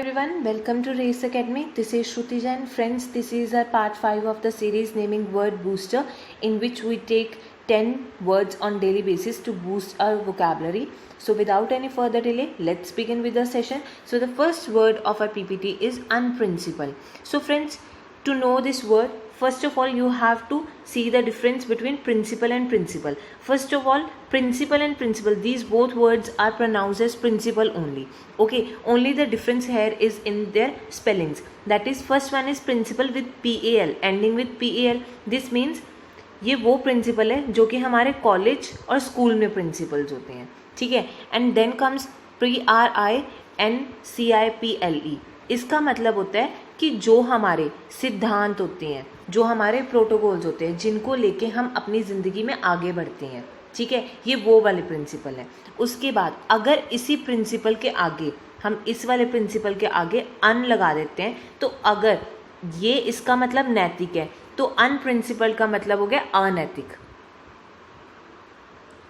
Everyone, welcome to Race Academy. This is Shruti Jain. Friends, this is our part 5 of the series naming word booster, in which we take 10 words on daily basis to boost our vocabulary. So without any further delay, let's begin with the session. So the first word of our PPT is unprincipled. So friends, to know this word, first of all you have to see the difference between principle and principle. First of all, principle and principle, these both words are pronounced as principle only. Okay, only the difference here is in their spellings. That is, first one is principle with PAL, ending with PAL. This means ये वो principal है जो कि हमारे college और school में principles होते हैं. ठीक है. And then comes PRINCIPLE. इसका मतलब होता है कि जो हमारे सिद्धांत होते हैं, जो हमारे प्रोटोकॉल्स होते हैं, जिनको लेके हम अपनी ज़िंदगी में आगे बढ़ते हैं. ठीक है, ये वो वाले प्रिंसिपल हैं. उसके बाद अगर इसी प्रिंसिपल के आगे हम इस वाले प्रिंसिपल के आगे अन लगा देते हैं, तो अगर ये इसका मतलब नैतिक है, तो अनप्रिंसिपल का मतलब हो गया अनैतिक.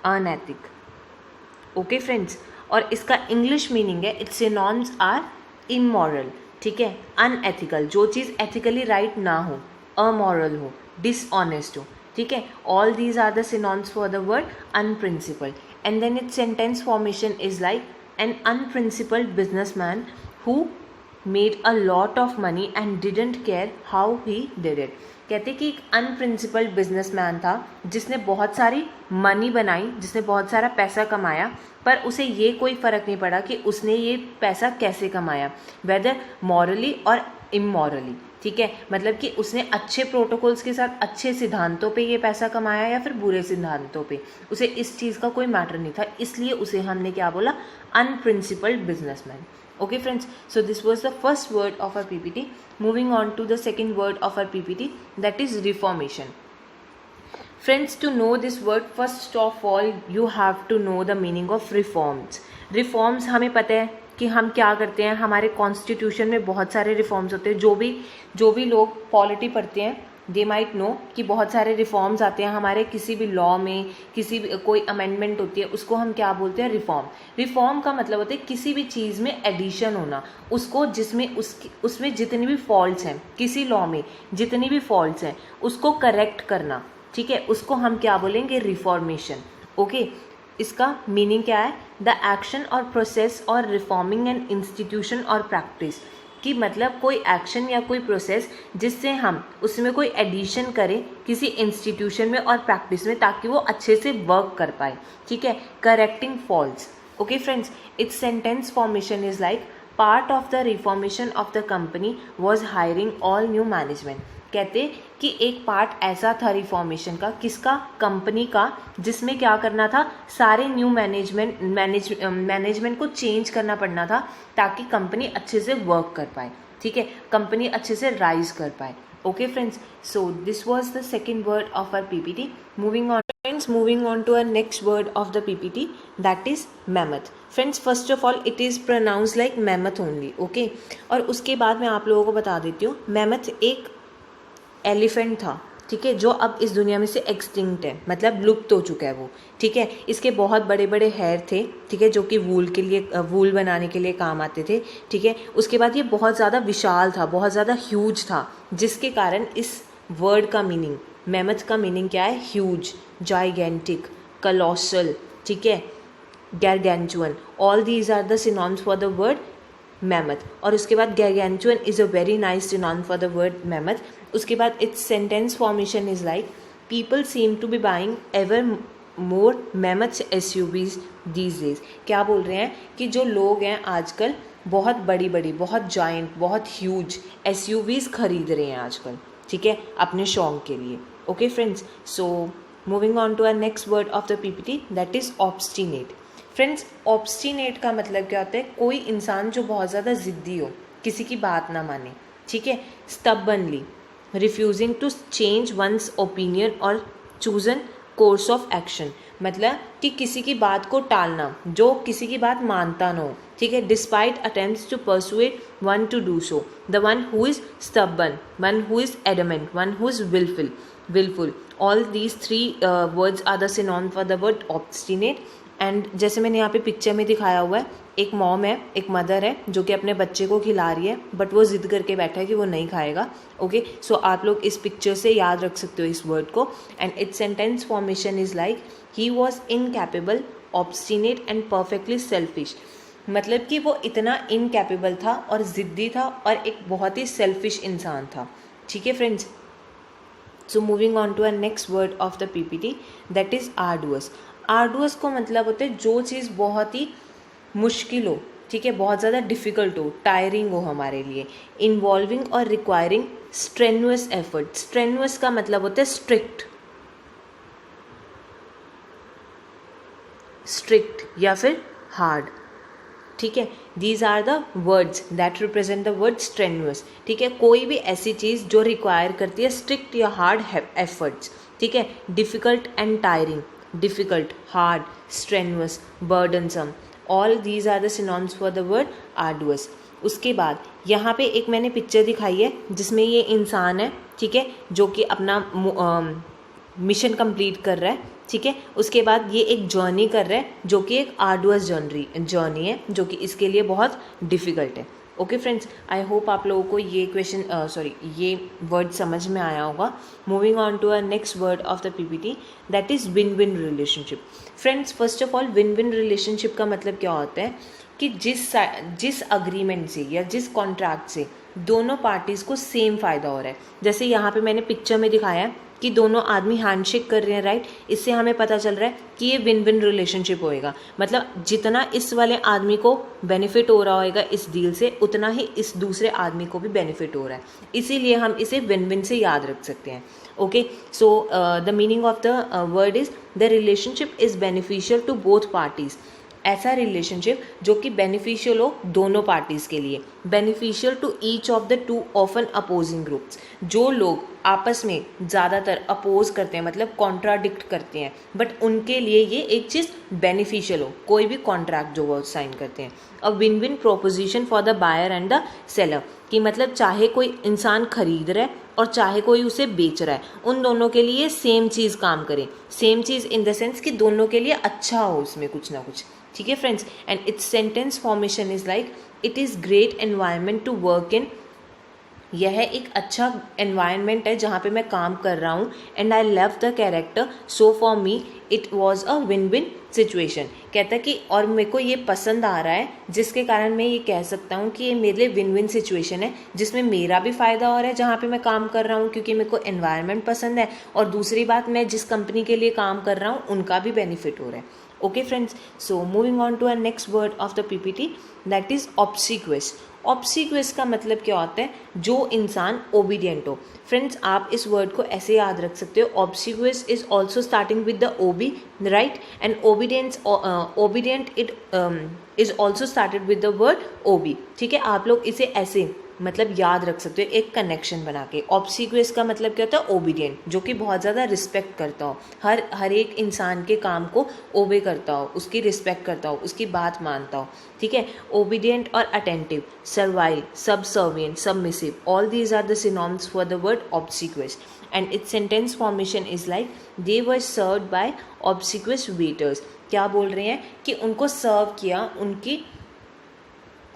अनैतिक. Okay friends. और इसका इंग्लिश मीनिंग है, इट्स सिनोनिम्स आर इमोरल. ठीक है, अनएथिकल, जो चीज़ एथिकली राइट ना हो, अमोरल हो, डिसऑनेस्ट हो. ठीक है, all these are the synonyms for the word unprinciple. And then its sentence formation is like an unprincipled businessman who made a lot of money and didn't care how he did it. कहते कि एक अनप्रिंसिपल्ड businessman था जिसने बहुत सारी money बनाई, जिसने बहुत सारा पैसा कमाया, पर उसे ये कोई फ़र्क नहीं पड़ा कि उसने ये पैसा कैसे कमाया, वेदर मॉरली और इमोरली. ठीक है, मतलब कि उसने अच्छे प्रोटोकॉल्स के साथ अच्छे सिद्धांतों पे ये पैसा कमाया या फिर बुरे सिद्धांतों पे, उसे इस चीज़ का कोई मैटर नहीं था. इसलिए उसे हमने क्या बोला, अनप्रिंसिपल्ड businessman. Okay friends, so this was the first word of our PPT. Moving on to the second word of our PPT, that is reformation. Friends, to know this word, first of all you have to know the meaning of reforms. Reforms हमें पता है कि हम क्या करते हैं. हमारे constitution में बहुत सारे रिफॉर्म्स होते हैं. जो भी लोग पॉलिटी पढ़ते हैं, दे माइट नो कि बहुत सारे रिफॉर्म्स आते हैं हमारे किसी भी लॉ में. किसी भी कोई अमेंडमेंट होती है, उसको हम क्या बोलते हैं, रिफॉर्म. रिफॉर्म का मतलब होता है किसी भी चीज़ में एडिशन होना, उसको जिसमें उसमें जितनी भी फॉल्ट्स हैं, किसी लॉ में जितनी भी फॉल्ट्स हैं उसको करेक्ट करना. ठीक है, उसको हम क्या बोलेंगे, रिफॉर्मेशन. ओके, इसका मीनिंग क्या है, द एक्शन और प्रोसेस और रिफॉर्मिंग एन इंस्टीट्यूशन और प्रैक्टिस. कि मतलब कोई एक्शन या कोई प्रोसेस जिससे हम उसमें कोई एडिशन करें किसी इंस्टीट्यूशन में और प्रैक्टिस में, ताकि वो अच्छे से वर्क कर पाए. ठीक है, correcting faults. Okay friends, it's sentence formation is like part of the reformation of the company was hiring all new management. कहते कि एक पार्ट ऐसा था रिफॉर्मेशन का, किसका, कंपनी का, जिसमें क्या करना था, सारे न्यू मैनेजमेंट को चेंज करना पड़ना था ताकि कंपनी अच्छे से वर्क कर पाए. ठीक है, कंपनी अच्छे से राइज कर पाए. Okay friends, so this was the second word of our PPT. Moving on to our next word of the PPT, that is mammoth. Friends, first of all it is pronounced like mammoth only. Okay, और उसके बाद मैं आप लोगों को बता देती हूँ, mammoth एक एलिफेंट था. ठीक है, जो अब इस दुनिया में से एक्सटिंक्ट है, मतलब लुप्त हो चुका है वो. ठीक है, इसके बहुत बड़े बड़े हेयर थे. ठीक है, जो कि वूल बनाने के लिए काम आते थे. ठीक है, उसके बाद ये बहुत ज़्यादा विशाल था, बहुत ज़्यादा ह्यूज था, जिसके कारण इस वर्ड का मीनिंग, मैमथ का मीनिंग क्या है, ह्यूज, जाइगेंटिक, कलोसल. ठीक है, gargantuan. All these are the synonyms for the word mammoth. और उसके बाद gargantuan is a very nice synonym for the word mammoth. उसके बाद its sentence formation is like people seem to be buying ever more mammoth SUVs these days. क्या बोल रहे हैं कि जो लोग हैं आजकल बहुत बड़ी, बहुत जाइंट, बहुत ह्यूज SUVs खरीद रहे हैं आजकल. ठीक है, अपने शौक के लिए. Okay friends, so moving on to our next word of the PPT, that is obstinate. Friends, obstinate का मतलब क्या होता है, कोई इंसान जो बहुत ज़्यादा ज़िद्दी हो, किसी की बात ना माने. ठीक है, stubbornly refusing to change one's opinion और चूजन कोर्स ऑफ एक्शन. मतलब कि किसी की बात को टालना, जो किसी की बात मानता ना हो. ठीक है, despite attempts to persuade one to do so. The one who is stubborn, one who is adamant, one who is willful. All these three words are the synonym for the word obstinate. And जैसे मैंने यहाँ पे picture में दिखाया हुआ है, एक mom है, एक मदर है जो कि अपने बच्चे को खिला रही है, बट वो जिद करके बैठा है कि वो नहीं खाएगा. ओके, सो आप लोग इस पिक्चर से याद रख सकते हो इस वर्ड को. And its sentence formation is like he was incapable, obstinate and perfectly selfish. मतलब कि वो इतना इनकैपेबल था और ज़िद्दी था और एक बहुत ही सेल्फिश इंसान था. ठीक है friends. So moving on to a next word of the PPT, that is arduous. Arduous को मतलब होता है जो चीज़ बहुत ही मुश्किल हो, ठीक है, बहुत ज़्यादा डिफ़िकल्ट हो, टायरिंग हो हमारे लिए. इन्वॉल्विंग और रिक्वायरिंग स्ट्रेनुअस एफर्ट. स्ट्रेनुअस का मतलब होता है स्ट्रिक्ट, स्ट्रिक्ट या फिर हार्ड. ठीक है, these are the words that represent the word strenuous. ठीक है, कोई भी ऐसी चीज़ जो रिक्वायर करती है स्ट्रिक्ट या हार्ड एफर्ट्स. ठीक है, difficult and tiring, difficult, hard, strenuous, burdensome, all these are the synonyms for the word arduous. उसके बाद यहाँ पे एक मैंने पिक्चर दिखाई है जिसमें ये इंसान है, ठीक है, जो कि अपना मिशन कंप्लीट कर रहा है. ठीक है, उसके बाद ये एक जर्नी कर रहा है जो कि एक आर्डुअस जर्नी है जो कि इसके लिए बहुत डिफ़िकल्ट है. ओके फ्रेंड्स, आई होप आप लोगों को ये वर्ड समझ में आया होगा. Moving on to a next word of the PPT, that is win win relationship. Friends, first of all win win relationship का मतलब क्या होता है कि जिस अग्रीमेंट से या जिस कॉन्ट्रैक्ट से दोनों पार्टीज़ को सेम फ़ायदा हो रहा है. जैसे यहाँ पे मैंने पिक्चर में दिखाया है कि दोनों आदमी हैंडशेक कर रहे हैं, राइट. इससे हमें पता चल रहा है कि ये विन विन रिलेशनशिप होएगा. मतलब जितना इस वाले आदमी को बेनिफिट हो रहा होएगा इस डील से, उतना ही इस दूसरे आदमी को भी बेनिफिट हो रहा है. इसीलिए हम इसे विन विन से याद रख सकते हैं. Okay, so the meaning of the word is the relationship is beneficial to both parties. ऐसा रिलेशनशिप जो कि बेनिफिशियल हो दोनों पार्टीज़ के लिए. Beneficial to each of the two often opposing groups. जो लोग आपस में ज़्यादातर अपोज करते हैं, मतलब कॉन्ट्राडिक्ट करते हैं, बट उनके लिए ये एक चीज़ बेनिफिशियल हो, कोई भी कॉन्ट्रैक्ट जो वो साइन करते हैं. A win win proposition for the buyer and the seller. कि मतलब चाहे कोई इंसान खरीद रहा है और चाहे कोई उसे बेच रहा है, उन दोनों के लिए सेम चीज़ काम करे. Same cheese in the sense कि दोनों के लिए अच्छा हो उसमें कुछ ना कुछ. ठीक है friends. And its sentence formation is like it is great environment to work in. यह एक अच्छा एनवायरनमेंट है जहाँ पे मैं काम कर रहा हूँ. And I love the character, so for me it was a win win situation. कहता है कि और मेरे को ये पसंद आ रहा है जिसके कारण मैं ये कह सकता हूँ कि ये मेरे लिए विन विन सिचुएशन है, जिसमें मेरा भी फ़ायदा हो रहा है जहाँ पे मैं काम कर रहा हूँ क्योंकि मेरे को एनवायरनमेंट पसंद है, और दूसरी बात मैं जिस कंपनी के लिए काम कर रहा हूँ उनका भी बेनिफिट हो रहा है. Okay friends, so moving on to a next word of the PPT, that is obsequious. Obsequious का मतलब क्या होता है? जो इंसान ओबीडियंट हो. फ्रेंड्स, आप इस वर्ड को ऐसे याद रख सकते हो. Obsequious is also starting with the O B, right, and obedient it is also started with the word O B. ठीक है, आप लोग इसे ऐसे मतलब याद रख सकते हो एक कनेक्शन बना के. ऑब्सिक्वस का मतलब क्या होता है? ओबीडियंट, जो कि बहुत ज़्यादा रिस्पेक्ट करता हो, हर एक इंसान के काम को ओबे करता हो, उसकी रिस्पेक्ट करता हो, उसकी बात मानता हो. ठीक है, ओबीडियंट और attentive, servile, subservient, submissive, all these are the synonyms for the word obsequious. And its sentence formation is like they were served by obsequious waiters. क्या बोल रहे हैं कि उनको सर्व किया, उनकी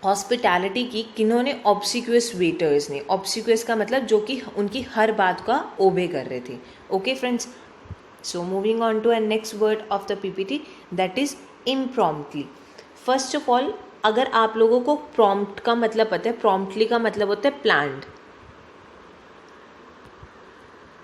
हॉस्पिटैलिटी की किन्होंने? ऑब्सिक्वस वेटर्स ने. ऑब्सिक्वस का मतलब जो कि उनकी हर बात का ओबे कर रहे थे. Okay friends, so moving on to a next word of the PPT, that is impromptly. First of all, अगर आप लोगों को प्रॉम्प्ट का मतलब पता है, प्रॉम्प्टली का मतलब होता है प्लान्ड.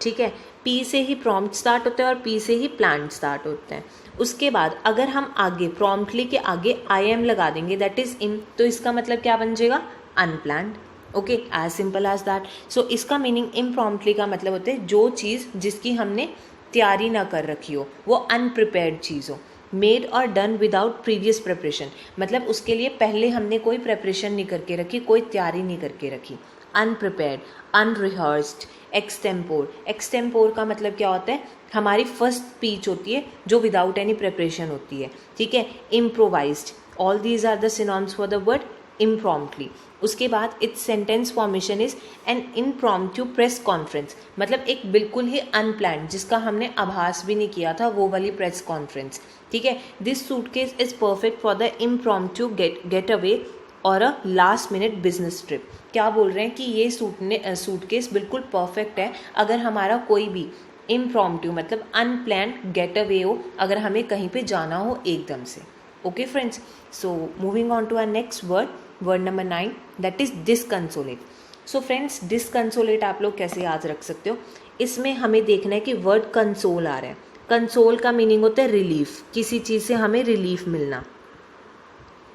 ठीक है, पी से ही प्रॉम्प्ट स्टार्ट होता है और पी से ही प्लान स्टार्ट होता है. उसके बाद अगर हम आगे प्रॉम्प्टली के आगे आई एम लगा देंगे, दैट इज इन, तो इसका मतलब क्या बन जाएगा? Unplanned. Okay, as simple as that. So इसका मीनिंग इम्प्रॉम्प्टली का मतलब होता है जो चीज़ जिसकी हमने तैयारी ना कर रखी हो, वो अनप्रिपेयर्ड चीज़ हो. मेड और डन विदाउट प्रीवियस प्रिपरेशन, मतलब उसके लिए पहले हमने कोई प्रिपरेशन नहीं करके रखी, कोई तैयारी नहीं करके रखी. अनप्रिपेयर्ड, अनरिहर्स्ड, एक्सटेम्पोर. एक्सटेम्पोर का मतलब क्या होता है? हमारी फर्स्ट स्पीच होती है जो विदाउट एनी प्रिपरेशन होती है. ठीक है, improvised. All these are the synonyms for the word impromptly. उसके बाद its sentence formation is an impromptu press conference, मतलब एक बिल्कुल ही अनप्लान्ड, जिसका हमने आभास भी नहीं किया था, वो वाली प्रेस कॉन्फ्रेंस, ठीक है. This suitcase is perfect for the impromptu get away और a last minute business trip. क्या बोल रहे हैं कि ये सूटकेस बिल्कुल परफेक्ट है अगर हमारा कोई भी इम्प्रॉम्प्टू मतलब अनप्लान्ड गेट अवे हो, अगर हमें कहीं पे जाना हो एकदम से. Okay friends, so moving on to our next word number 9, that is disconsolate. So friends, disconsolate आप लोग कैसे याद रख सकते हो? इसमें हमें देखना है कि वर्ड कंसोल आ रहा है. कंसोल का मीनिंग होता है रिलीफ, किसी चीज़ से हमें रिलीफ मिलना,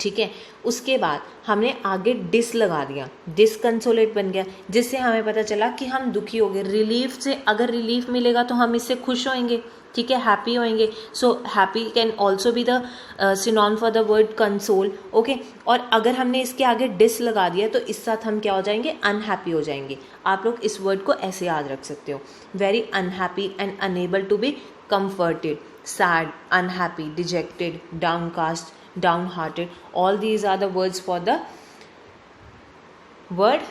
ठीक है. उसके बाद हमने आगे डिस लगा दिया, डिसकंसोलेट बन गया, जिससे हमें पता चला कि हम दुखी हो गए. रिलीफ से अगर रिलीफ मिलेगा तो हम इससे खुश होंगे, ठीक है, हैप्पी होंगे. So happy can also be the synonym for the word console. Okay, और अगर हमने इसके आगे डिस लगा दिया तो इस साथ हम क्या हो जाएंगे? अनहैप्पी हो जाएंगे. आप लोग इस वर्ड को ऐसे याद रख सकते हो, very unhappy and unable to be comforted, sad, unhappy, dejected, downcast, downhearted. All these are the words for the word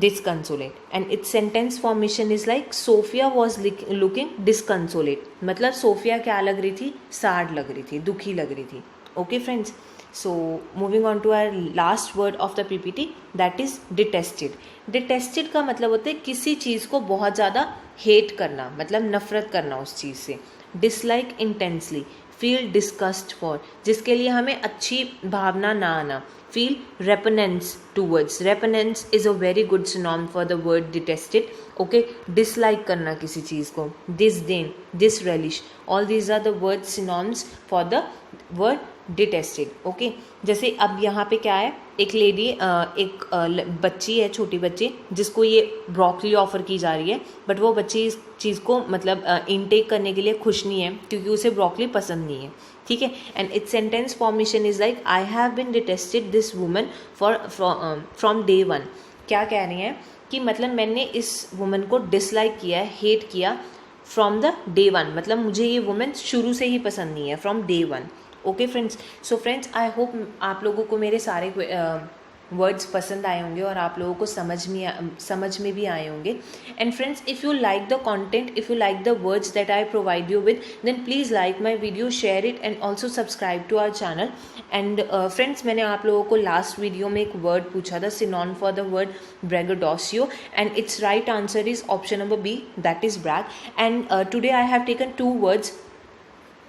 disconsolate. And its sentence formation is like Sophia was looking disconsolate. मतलब Sophia क्या लग रही थी? Sad लग रही थी, दुखी लग रही थी. Okay friends, so moving on to our last word of the PPT, that is detested. Detested का मतलब होता है किसी चीज़ को बहुत ज़्यादा हेट करना, मतलब नफरत करना उस चीज़ से. Dislike intensely, feel disgust for, जिसके लिए हमें अच्छी भावना ना आना. Feel repugnance towards, repugnance is a very good synonym for the word detested. Okay, dislike करना किसी चीज़ को. disdain, disrelish, all these are the word synonyms for the word detested. Okay, जैसे अब यहाँ पे क्या है, एक लेडी एक बच्ची है, छोटी बच्ची, जिसको ये ब्रोकली ऑफर की जा रही है, बट वो बच्ची इस चीज़ को मतलब इनटेक करने के लिए खुश नहीं है क्योंकि उसे ब्रोकली पसंद नहीं है, ठीक है. And its sentence formation is like I have been detested this woman from day one. क्या कह रही हैं कि मतलब मैंने इस वुमन को डिसलाइक किया है, हेट किया फ्रॉम द डे वन, मतलब मुझे ये वुमन शुरू से ही पसंद नहीं है, from day one. Okay friends, so friends I hope आप लोगों को मेरे सारे वर्ड्स पसंद आए होंगे और आप लोगों को समझ में भी आए होंगे. And friends, if you like the content, if you like the words that I provide you with, then please like my video, share it and also subscribe to our channel. And friends, मैंने आप लोगों को last video में एक word पूछा था, synonym for the word braggadocio, and its right answer is option number B, that is brag. And today I have taken 2 words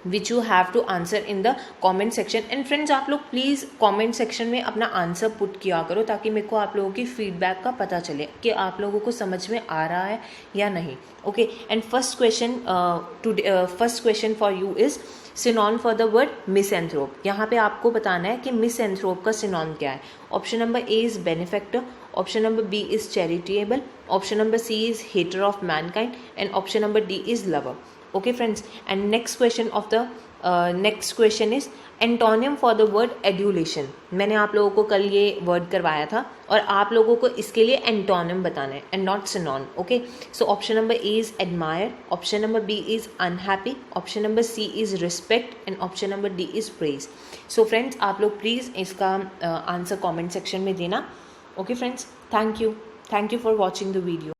which you have to answer in the comment section. And friends, आप लोग please comment section में अपना answer put किया करो ताकि मेरे को आप लोगों की फीडबैक का पता चले कि आप लोगों को समझ में आ रहा है या नहीं. Okay, and first question for you is synonym for the word misanthrope. यहाँ पे आपको बताना है कि मिसएंथ्रोप का सिनोनिम क्या है. Option number A is benefactor, option number B is charitable, option number C is hater of mankind, and option number D is lover. Okay friends, and next question is antonym for the word adulation. मैंने आप लोगों को कल ये word करवाया था और आप लोगों को इसके लिए एंटोनियम बताना है and not synonym. Okay, so option number A is admire, option number B is unhappy, option number C is respect and option number D is praise. So friends, आप लोग प्लीज़ इसका आंसर कॉमेंट सेक्शन में देना. Okay friends, thank you for watching the video.